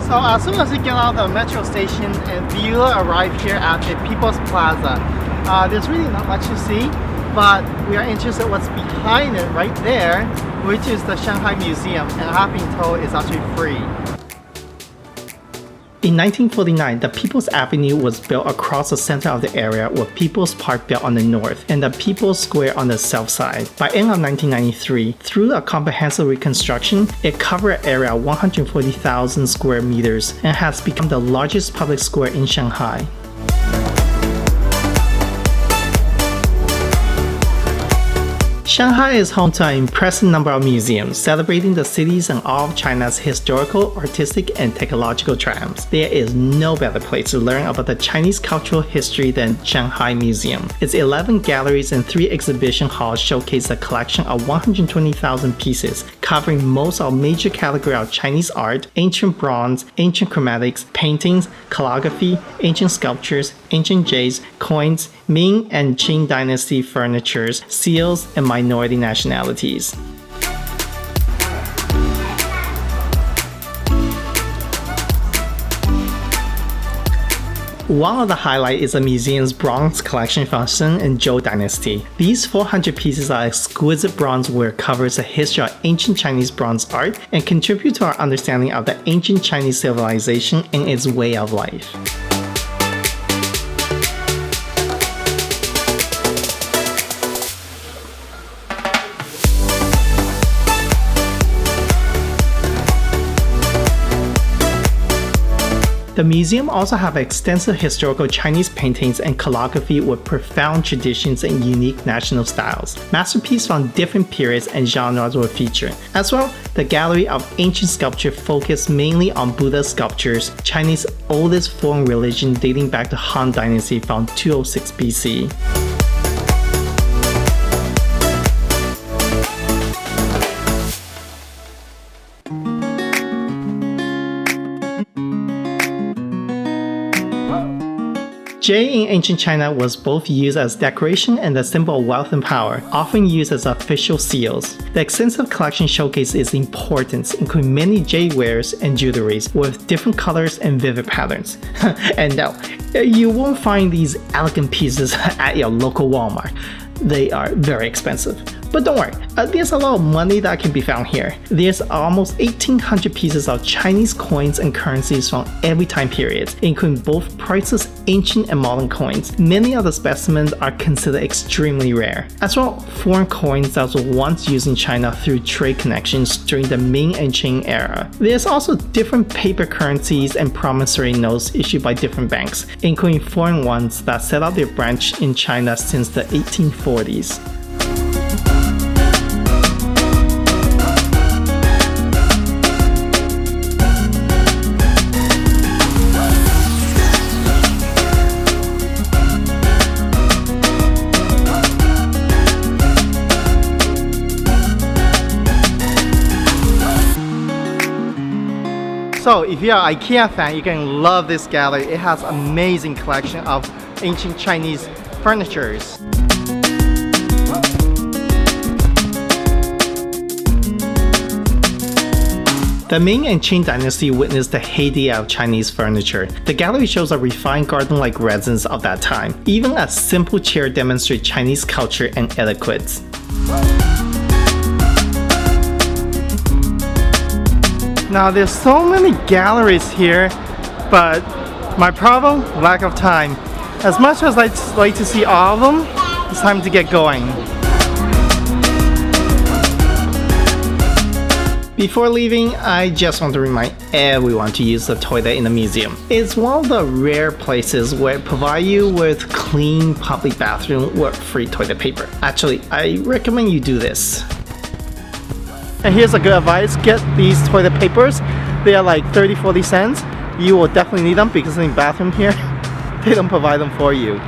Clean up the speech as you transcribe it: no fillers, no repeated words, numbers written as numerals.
So as soon as you get out of the metro station and you arrive here at the People's Plaza, there's really not much to see, but we are interested in what's behind it right there, which is the Shanghai Museum, and I have been told it's actually free. In 1949, the People's Avenue was built across the center of the area, with People's Park built on the north and the People's Square on the south side. By end of 1993, through a comprehensive reconstruction, it covered an area of 140,000 square meters and has become the largest public square in Shanghai. Shanghai is home to an impressive number of museums, celebrating the city's and all of China's historical, artistic, and technological triumphs. There is no better place to learn about the Chinese cultural history than Shanghai Museum. Its 11 galleries and 3 exhibition halls showcase a collection of 120,000 pieces, covering most of major categories of Chinese art, ancient bronze, ancient chromatics, paintings, calligraphy, ancient sculptures, ancient jades, coins, Ming and Qing dynasty furnitures, seals, and minority nationalities. One of the highlights is the museum's bronze collection from Shang and Zhou dynasty. These 400 pieces are exquisite bronzeware covers the history of ancient Chinese bronze art and contribute to our understanding of the ancient Chinese civilization and its way of life. The museum also have extensive historical Chinese paintings and calligraphy with profound traditions and unique national styles. Masterpieces from different periods and genres were featured. As well, the gallery of ancient sculpture focused mainly on Buddha sculptures, China's oldest form religion dating back to Han Dynasty from 206 BC. Jade in ancient China was both used as decoration and a symbol of wealth and power, often used as official seals. The extensive collection showcases its importance, including many jade wares and jewelries with different colors and vivid patterns. And no, you won't find these elegant pieces at your local Walmart. They are very expensive. But don't worry, there's a lot of money that can be found here. There's almost 1,800 pieces of Chinese coins and currencies from every time period, including both priceless ancient and modern coins. Many of the specimens are considered extremely rare. As well, foreign coins that were once used in China through trade connections during the Ming and Qing era. There's also different paper currencies and promissory notes issued by different banks, including foreign ones that set up their branch in China since the 1840s. So if you're an IKEA fan, you're going to love this gallery. It has amazing collection of ancient Chinese furnitures. The Ming and Qing dynasty witnessed the heyday of Chinese furniture. The gallery shows a refined garden-like residence of that time. Even a simple chair demonstrates Chinese culture and etiquette. Now there's so many galleries here, but my problem, lack of time. As much as I'd like to see all of them, it's time to get going. Before leaving, I just want to remind everyone to use the toilet in the museum. It's one of the rare places where it provides you with clean public bathroom with free toilet paper. Actually, I recommend you do this. And here's a good advice, get these toilet papers. They are like 30-40 cents. You will definitely need them because in the bathroom here, they don't provide them for you.